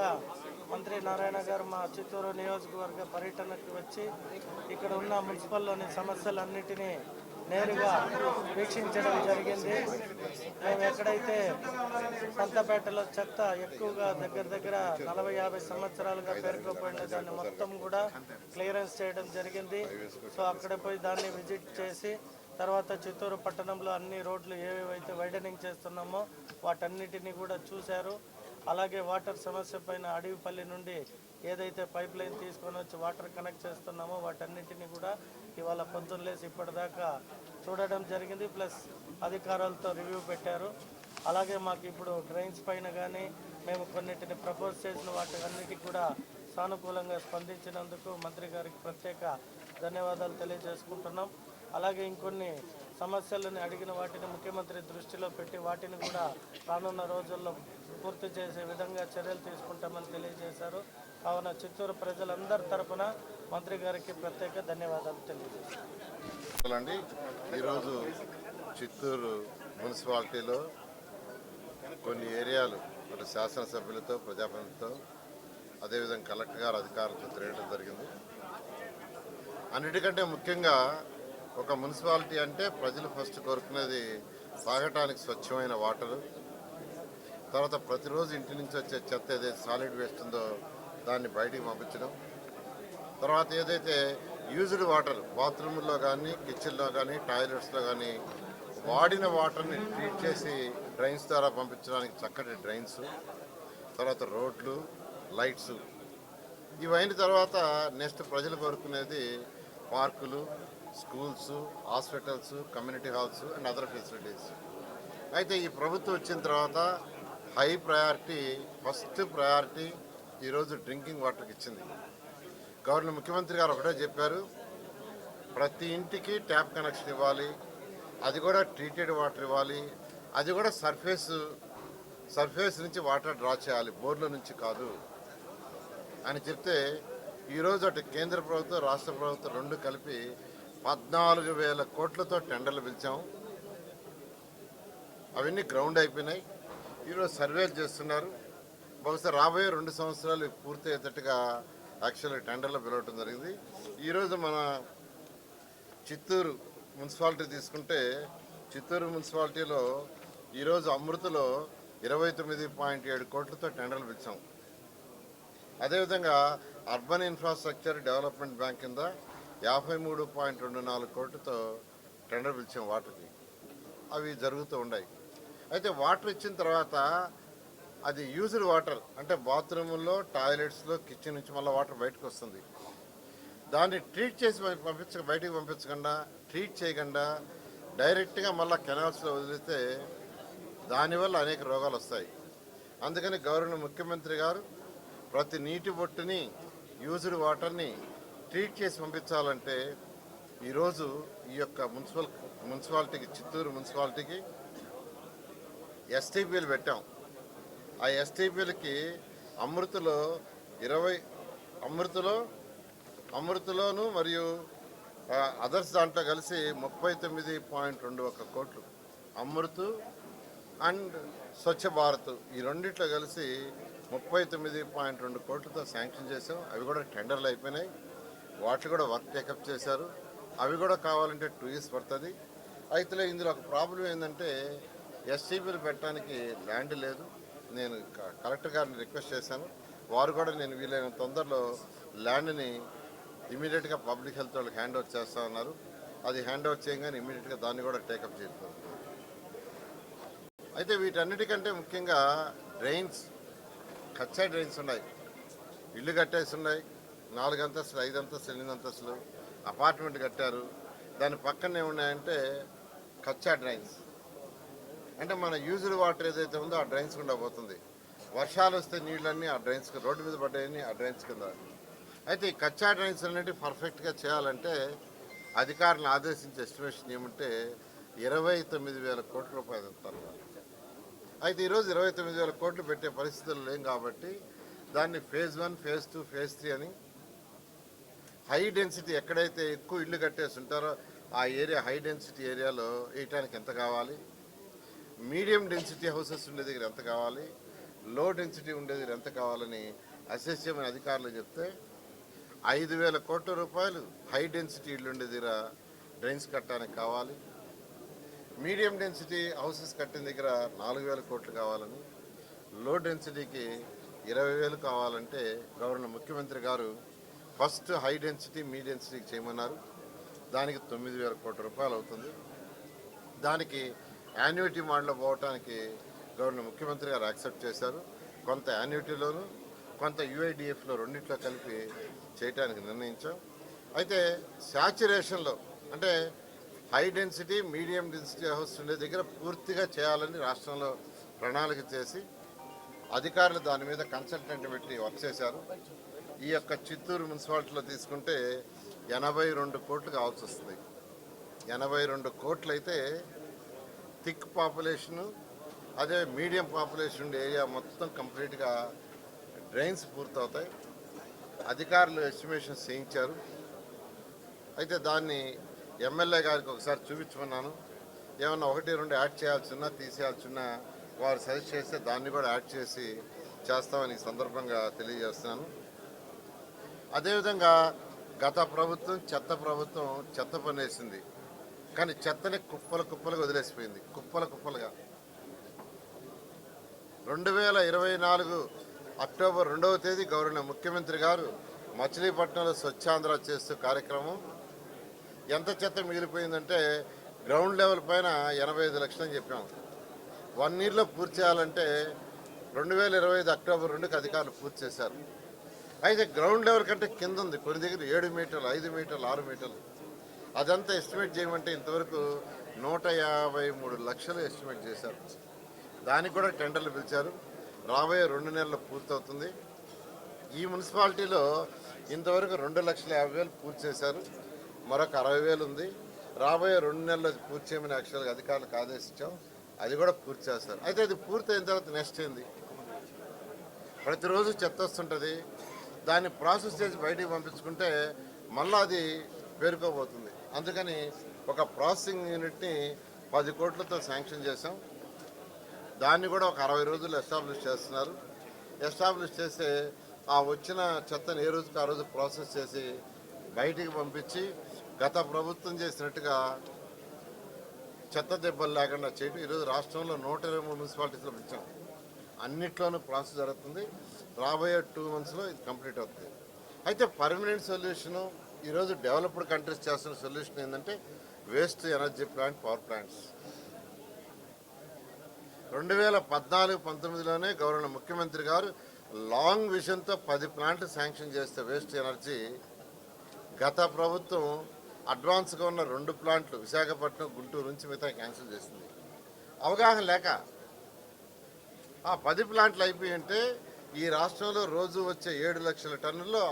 సందర్భంగా మంత్రి నారాయణ గారు మా చిత్తూరు నియోజకవర్గ పర్యటనకు వచ్చి ఇక్కడ ఉన్న మున్సిపల్లోని సమస్యలన్నిటినీ నేరుగా వీక్షించడం జరిగింది. మేము ఎక్కడైతే సంతపేటలో చెత్త ఎక్కువగా దగ్గర 40-50 సంవత్సరాలుగా పేరుకోపోయిన దాన్ని మొత్తం కూడా క్లియరెన్స్ చేయడం జరిగింది. సో అక్కడ పోయి దాన్ని విజిట్ చేసి తర్వాత చిత్తూరు పట్టణంలో అన్ని రోడ్లు ఏవేవైతే వైడనింగ్ చేస్తున్నామో వాటన్నిటినీ కూడా చూశారు. అలాగే వాటర్ సమస్య పైన అడవిపల్లి నుండి ఏదైతే పైప్ లైన్ తీసుకొని వచ్చి వాటర్ కనెక్ట్ చేస్తున్నామో వాటన్నిటిని కూడా ఇవాళ పొద్దున్నేసి ఇప్పటిదాకా చూడడం జరిగింది. ప్లస్ అధికారులతో రివ్యూ పెట్టారు. అలాగే మాకు ఇప్పుడు డ్రైన్స్ పైన కానీ మేము కొన్నిటిని ప్రపోజ్ చేసిన వాటి అన్నిటికీ కూడా సానుకూలంగా స్పందించినందుకు మంత్రి గారికి ప్రత్యేక ధన్యవాదాలు తెలియజేసుకుంటున్నాం. అలాగే ఇంకొన్ని సమస్యలను అడిగిన వాటిని ముఖ్యమంత్రి దృష్టిలో పెట్టి వాటిని కూడా రానున్న రోజుల్లో పూర్తి చేసే విధంగా చర్యలు తీసుకుంటామని తెలియజేశారు. కావున చిత్తూరు ప్రజలందరి తరపున మంత్రి గారికి ప్రత్యేక ధన్యవాదాలు తెలియజేశారు. ఈరోజు చిత్తూరు మున్సిపాలిటీలో కొన్ని ఏరియాలు అటు శాసనసభ్యులతో ప్రజాప్రతినిధులతో అదేవిధంగా కలెక్టర్ గారు అధికారులతో తిరగడం జరిగింది. అన్నిటికంటే ముఖ్యంగా ఒక మున్సిపాలిటీ అంటే ప్రజలు ఫస్ట్ కోరుకునేది తాగటానికి స్వచ్ఛమైన వాటరు, తర్వాత ప్రతిరోజు ఇంటి నుంచి వచ్చే చెత్త ఏదైతే సాలిడ్ వేస్ట్ ఉందో దాన్ని బయటికి పంపించడం, తర్వాత ఏదైతే యూజ్డ్ వాటర్ బాత్రూంలో కానీ కిచెన్లో కానీ టాయిలెట్స్లో కానీ వాడిన వాటర్ని ట్రీట్ చేసి డ్రైన్స్ ద్వారా పంపించడానికి చక్కటి డ్రైన్స్, తర్వాత రోడ్లు, లైట్స్, ఇవైన తర్వాత నెక్స్ట్ ప్రజలు కోరుకునేది పార్కులు, schools, hospitals, community halls and other facilities. అయితే ఈ ప్రభుత్వం వచ్చిన తర్వాత హై ప్రయారిటీ, ఫస్ట్ ప్రయారిటీ ఈరోజు డ్రింకింగ్ వాటర్కి ఇచ్చింది. గవర్నర్ ముఖ్యమంత్రి గారు ఒకటే చెప్పారు, ప్రతి ఇంటికి ట్యాప్ కనెక్షన్ ఇవ్వాలి, అది కూడా ట్రీటెడ్ వాటర్ ఇవ్వాలి, అది కూడా సర్ఫేస్ నుంచి వాటర్ డ్రా చేయాలి, బోర్ల నుంచి కాదు అని చెప్తే ఈరోజు అటు కేంద్ర ప్రభుత్వం రాష్ట్ర ప్రభుత్వం రెండు కలిపి 14,000 కోట్లతో టెండర్లు పిలిచాము. అవన్నీ గ్రౌండ్ అయిపోయినాయి. ఈరోజు సర్వేలు చేస్తున్నారు. బహుశా రాబోయే 2 సంవత్సరాలు పూర్తి అయ్యేటట్టుగా యాక్చువల్గా టెండర్లు పిలవటం జరిగింది. ఈరోజు మన చిత్తూరు మున్సిపాలిటీ తీసుకుంటే చిత్తూరు మున్సిపాలిటీలో ఈరోజు అమృతలో 29.7 కోట్లతో టెండర్లు పిలిచాం. అదేవిధంగా అర్బన్ ఇన్ఫ్రాస్ట్రక్చర్ డెవలప్మెంట్ బ్యాంక్ కింద 53.24 కోట్లతో టెండర్ పిలిచాం వాటర్కి. అవి జరుగుతూ ఉన్నాయి. అయితే వాటర్ ఇచ్చిన తర్వాత అది యూజ్డ్ వాటర్ అంటే బాత్రూముల్లో, టాయిలెట్స్లో, కిచెన్ నుంచి మళ్ళీ వాటర్ బయటకు వస్తుంది. దాన్ని ట్రీట్ చేసి బయటికి పంపించకుండా, ట్రీట్ చేయకుండా డైరెక్ట్గా మళ్ళీ కెనాల్స్లో వదిలితే దానివల్ల అనేక రోగాలు వస్తాయి. అందుకని గవర్నర్ ముఖ్యమంత్రి గారు ప్రతి నీటి బొట్టుని, యూజ్డ్ వాటర్ని ట్రీట్ చేసి పంపించాలంటే ఈరోజు ఈ యొక్క మున్సిపాలిటీకి, చిత్తూరు మున్సిపాలిటీకి ఎస్టీపీలు పెట్టాం. ఆ ఎస్టీపీలకి అమృతలోను మరియు అదర్స్ దాంట్లో కలిసి 39.21 కోట్లు, అమృత్ అండ్ స్వచ్ఛ భారత్ ఈ రెండిట్లో కలిసి 39.2 కోట్లతో శాంక్షన్ చేసాం. అవి కూడా టెండర్లు అయిపోయినాయి. వాటిని కూడా వర్క్ టేకప్ చేశారు. అవి కూడా కావాలంటే 2 years పడుతుంది. అయితే ఇందులో ఒక ప్రాబ్లం ఏంటంటే ఎస్టీపీలు పెట్టడానికి ల్యాండ్ లేదు. నేను కలెక్టర్ గారిని రిక్వెస్ట్ చేశాను. వారు కూడా నేను వీలైన తొందరలో ల్యాండ్ని ఇమీడియట్గా పబ్లిక్ హెల్త్ వాళ్ళకి హ్యాండ్ ఓవర్ చేస్తా ఉన్నారు. అది హ్యాండ్ ఓవర్ చేయగానే ఇమీడియట్గా దాన్ని కూడా టేకప్ చేస్తారు. అయితే వీటన్నిటికంటే ముఖ్యంగా డ్రైన్స్, కచ్చా డ్రైన్స్ ఉన్నాయి, ఇల్లు కట్టేసి ఉన్నాయి. 4 అంతస్తులు, 5 అంతస్తులు, 8 అంతస్తులు అపార్ట్మెంట్ కట్టారు. దాని పక్కనే ఉన్నాయంటే కచ్చా డ్రైన్స్. అంటే మన యూజ్డ్ వాటర్ ఏదైతే ఉందో ఆ డ్రైన్స్ కింద పోతుంది. వర్షాలు వస్తే నీళ్ళన్నీ ఆ డ్రైన్స్ రోడ్డు మీద పడ్డాయని ఆ డ్రైన్స్ కింద. అయితే ఈ కచ్చా డ్రైన్స్ అనేవి పర్ఫెక్ట్గా చేయాలంటే అధికారులను ఆదేశించే ఎస్టిమేషన్ ఏమంటే 29,000 కోట్ల రూపాయలు ఇస్తారు. అయితే ఈరోజు 29,000 కోట్లు పెట్టే పరిస్థితులు లేం కాబట్టి దాన్ని ఫేజ్ 1, ఫేజ్ 2, ఫేజ్ 3 అని హై డెన్సిటీ ఎక్కడైతే ఎక్కువ ఇళ్ళు కట్టేసి ఉంటారో ఆ ఏరియా, హై డెన్సిటీ ఏరియాలో వేయటానికి ఎంత కావాలి, మీడియం డెన్సిటీ హౌసెస్ ఉండే దగ్గర ఎంత కావాలి, లో డెన్సిటీ ఉండేది ఎంత కావాలని అసెస్యం అధికారులు చెప్తే 5,000 కోట్ల రూపాయలు హై డెన్సిటీ ఇల్లు ఉండేదిరా డ్రైన్స్ కట్టడానికి కావాలి, మీడియం డెన్సిటీ హౌసెస్ కట్టిన దగ్గర 4,000 కోట్లు కావాలని, లో డెన్సిటీకి 20,000 కావాలంటే గవర్నర్ ముఖ్యమంత్రి గారు ఫస్ట్ హై డెన్సిటీ మీ డెన్సిటీకి చేయమన్నారు. దానికి 9,000 కోట్ల రూపాయలు అవుతుంది. దానికి యాన్యుటీ మోడల్లో పోవటానికి గవర్నర్ ముఖ్యమంత్రి గారు యాక్సెప్ట్ చేశారు. కొంత యాన్యుటీలోను కొంత యుఐడిఎఫ్లో రెండింటిలో కలిపి చేయడానికి నిర్ణయించాం. అయితే శాచ్యురేషన్లో అంటే high density medium density house ఉండే దగ్గర పూర్తిగా చేయాలని రాష్ట్రంలో ప్రణాళిక చేసి అధికారులు దాని మీద కన్సల్టెంట్ పెట్టి వర్క్ చేశారు. ఈ యొక్క చిత్తూరు మున్సిపాలిటీలో తీసుకుంటే 82 కోట్లు కావాల్సి వస్తుంది. 82 కోట్లు అయితే థిక్ పాపులేషను అదే మీడియం పాపులేషన్ ఉండే ఏరియా మొత్తం కంప్లీట్గా డ్రైన్స్ పూర్తవుతాయి. అధికారులు ఎస్టిమేషన్స్ చేయించారు. అయితే దాన్ని ఎమ్మెల్యే గారికి ఒకసారి చూపించమన్నాను. ఏమన్నా 1-2 యాడ్ చేయాల్సిన తీసేయాల్సిన వారు సజెస్ట్ చేస్తే దాన్ని కూడా యాడ్ చేసి చేస్తామని ఈ సందర్భంగా తెలియజేస్తున్నాను. అదేవిధంగా గత ప్రభుత్వం చెత్త పని వేసింది, కానీ చెత్తని కుప్పలుగా వదిలేసిపోయింది. కుప్పలుగా 2024 అక్టోబర్ 2వ తేదీ గవర్నర్ ముఖ్యమంత్రి గారు మచిలీపట్నంలో స్వచ్ఛాంధ్ర చేస్తూ కార్యక్రమం. ఎంత చెత్త మిగిలిపోయిందంటే గ్రౌండ్ లెవెల్ పైన 85 లక్షలు అని చెప్పాము. 1 ఇయర్లో పూర్తి చేయాలంటే 2025 అక్టోబర్ 2కి అధికారులు పూర్తి చేశారు. అయితే గ్రౌండ్ లెవెల్ కంటే కింద ఉంది. కొన్ని దగ్గర 7 మీటర్లు 5 మీటర్లు 6 మీటర్లు. అదంతా ఎస్టిమేట్ చేయమంటే ఇంతవరకు 153 లక్షలు ఎస్టిమేట్ చేశారు. దానికి కూడా టెండర్లు పిలిచారు. రాబోయే 2 నెలల్లో పూర్తవుతుంది. ఈ మున్సిపాలిటీలో ఇంతవరకు 2,50,000 పూర్తి చేశారు. మరొక 60,000 ఉంది. రాబోయే 2 నెలల్లో పూర్తి చేయమని యాక్చువల్గా అధికారులకు ఆదేశించాం. అది కూడా పూర్తి చేస్తారు. అయితే అది పూర్తి అయిన తర్వాత నెక్స్ట్ ఏంది? ప్రతిరోజు చెత్త వస్తుంటుంది. దాన్ని ప్రాసెస్ చేసి బయటికి పంపించుకుంటే మళ్ళీ అది పేరుకోబోతుంది. అందుకని ఒక ప్రాసెసింగ్ యూనిట్ని 10 కోట్లతో శాంక్షన్ చేసాం. దాన్ని కూడా ఒక 60 రోజులు ఎస్టాబ్లిష్ చేస్తున్నారు. ఎస్టాబ్లిష్ చేస్తే ఆ వచ్చిన చెత్తను ఏ రోజుకి ఆ రోజు ప్రాసెస్ చేసి బయటికి పంపించి గత ప్రభుత్వం చేసినట్టుగా చెత్త దెబ్బలు లేకుండా చేయడం. ఈరోజు రాష్ట్రంలో 123 మున్సిపాలిటీస్లో పెంచాం. అన్నిట్లోనూ ప్రాసెస్ జరుగుతుంది. రాబోయే 2 monthsలో ఇది కంప్లీట్ అవుతుంది. అయితే పర్మనెంట్ సొల్యూషను ఈరోజు డెవలప్డ్ కంట్రీస్ చేస్తున్న సొల్యూషన్ ఏంటంటే waste energy plant, power plants. 2014-19లోనే గవర్నర్ ముఖ్యమంత్రి గారు లాంగ్ విజన్తో 10 ప్లాంట్లు శాంక్షన్ చేస్తే వేస్ట్ ఎనర్జీ గత ప్రభుత్వం అడ్వాన్స్గా ఉన్న 2 ప్లాంట్లు విశాఖపట్నం, గుంటూరు నుంచి మిగతా క్యాన్సిల్ చేసింది. అవగాహన లేక ఆ 10 ప్లాంట్లు అయిపోయి ఉంటే ఈ రాష్ట్రంలో రోజు వచ్చే 7 లక్షల టన్నుల్లో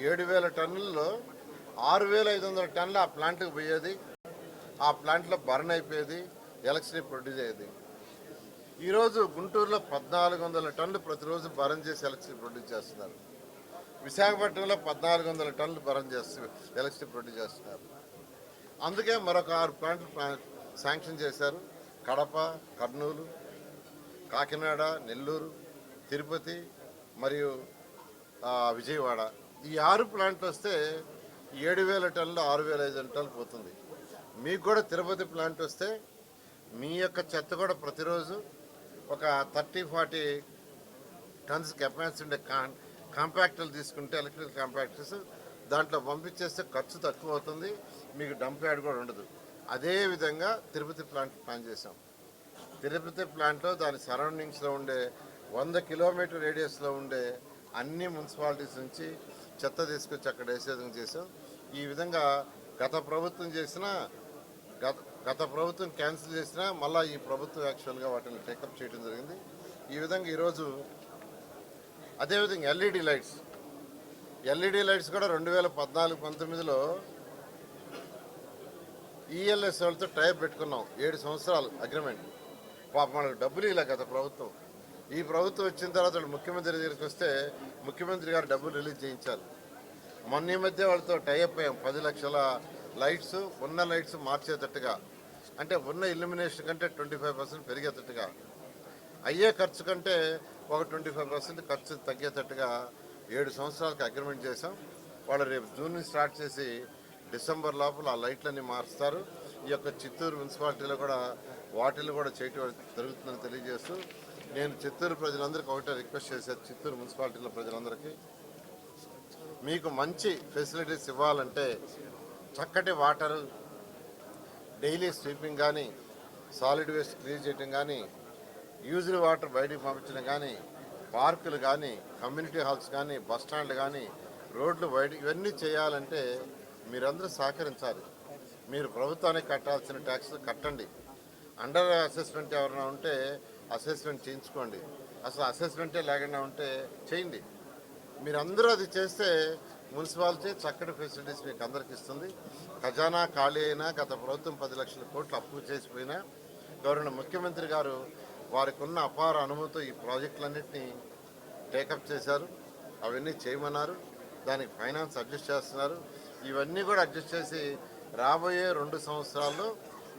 7,000 టన్నుల్లో 6,500 టన్నులు ఆ ప్లాంట్కి పోయేది. ఆ ప్లాంట్లో బర్న్ అయిపోయేది, ఎలక్ట్రిసిటీ ప్రొడ్యూస్ అయ్యేది. ఈరోజు గుంటూరులో 1,400 టన్నులు ప్రతిరోజు బర్న్ చేసి ఎలక్ట్రిసిటీ ప్రొడ్యూస్ చేస్తున్నారు. విశాఖపట్నంలో 1,400 టన్నులు బర్న్ చేస్తూ ఎలక్ట్రిసిటీ ప్రొడ్యూస్ చేస్తున్నారు. అందుకే మరొక 6 ప్లాంట్లు శాంక్షన్ చేశారు. కడప, కర్నూలు, కాకినాడ, నెల్లూరు, తిరుపతి మరియు విజయవాడ. ఈ 6 ప్లాంట్లు వస్తే 7,000 టన్నులు 6,500 టన్నులు పోతుంది. మీకు కూడా తిరుపతి ప్లాంట్ వస్తే మీ యొక్క చెత్త కూడా ప్రతిరోజు ఒక 30-40 టన్స్ కెపాసిటీ ఉండే కాంపాక్టర్లు తీసుకుంటే ఎలక్ట్రికల్ కాంపాక్టర్స్ దాంట్లో పంపించేస్తే ఖర్చు తక్కువ అవుతుంది. మీకు డంప్ యార్డ్ కూడా ఉండదు. అదేవిధంగా తిరుపతి ప్లాంట్ ప్లాన్ చేసాం. తిరుపతి ప్లాంట్లో దాని సరౌండింగ్స్లో ఉండే 100 కిలోమీటర్ రేడియస్లో ఉండే అన్ని మున్సిపాలిటీస్ నుంచి చెత్త తీసుకొచ్చి అక్కడ వేసే విధంగా చేసాం. ఈ విధంగా గత ప్రభుత్వం క్యాన్సిల్ చేసినా మళ్ళీ ఈ ప్రభుత్వం యాక్చువల్గా వాటిని టేకప్ చేయడం జరిగింది. ఈ విధంగా ఈరోజు అదేవిధంగా ఎల్ఈడి లైట్స్ కూడా 2014-19లో ఈఎల్ఎస్ వాళ్ళతో టైప్ పెట్టుకున్నాం. 7 సంవత్సరాలు అగ్రిమెంట్. పాప మనకు డబ్బులు ఇలా గత ప్రభుత్వం. ఈ ప్రభుత్వం వచ్చిన తర్వాత ముఖ్యమంత్రి దగ్గరికి వస్తే ముఖ్యమంత్రి గారు డబ్బులు రిలీజ్ చేయించారు. మొన్న ఈ మధ్య వాళ్ళతో టైఅప్ అయ్యాం. 10 లక్షల లైట్స్, ఉన్న లైట్స్ మార్చేటట్టుగా, అంటే ఉన్న ఇల్యూమినేషన్ కంటే 25% పెరిగేటట్టుగా అయ్యే ఖర్చు కంటే ఒక 25% ఖర్చు తగ్గేటట్టుగా 7 సంవత్సరాలకు అగ్రిమెంట్ చేశాం. వాళ్ళు రేపు జూన్ నుంచి స్టార్ట్ చేసి డిసెంబర్ లోపల ఆ లైట్లన్నీ మారుస్తారు. ఈ యొక్క చిత్తూరు మున్సిపాలిటీలో కూడా వాటిని కూడా చేయటం జరుగుతుందని తెలియజేస్తూ నేను చిత్తూరు ప్రజలందరికీ ఒకటే రిక్వెస్ట్ చేశాను. చిత్తూరు మున్సిపాలిటీలో ప్రజలందరికీ మీకు మంచి ఫెసిలిటీస్ ఇవ్వాలంటే చక్కటి వాటరు, డైలీ స్వీపింగ్ కానీ, సాలిడ్ వేస్ట్ క్లీన్ చేయటం కానీ, యూజ్డ్ వాటర్ బయటికి పంపించడం కానీ, పార్కులు కానీ, కమ్యూనిటీ హాల్స్ కానీ, బస్ స్టాండ్లు కానీ, రోడ్లు బయట ఇవన్నీ చేయాలంటే మీరందరూ సహకరించాలి. మీరు ప్రభుత్వానికి కట్టాల్సిన ట్యాక్స్ కట్టండి. అండర్ అసెస్మెంట్ ఎవరైనా ఉంటే అసెస్మెంట్ చేయించుకోండి. అసలు అసెస్మెంటే లేకుండా ఉంటే చేయండి. మీరందరూ అది చేస్తే మున్సిపాలిటీ చక్కటి ఫెసిలిటీస్ మీకు అందరికి ఇస్తుంది. ఖజానా ఖాళీ అయినా గత ప్రభుత్వం 10 లక్షల కోట్లు అప్పు చేసిపోయినా గౌరవ ముఖ్యమంత్రి గారు వారికి ఉన్న అపార అనుమతితో ఈ ప్రాజెక్టులన్నింటినీ టేకప్ చేశారు. అవన్నీ చేయమన్నారు. దానికి ఫైనాన్స్ అడ్జస్ట్ చేస్తున్నారు. ఇవన్నీ కూడా అడ్జస్ట్ చేసి రాబోయే 2 సంవత్సరాల్లో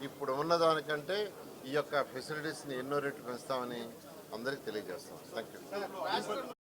ఇప్పుడు ఉన్నదానికంటే ఈ యొక్క ఫెసిలిటీస్ని ఎన్నో రెట్లు పెంచుతామని అందరికీ తెలియజేస్తాం. Thank you.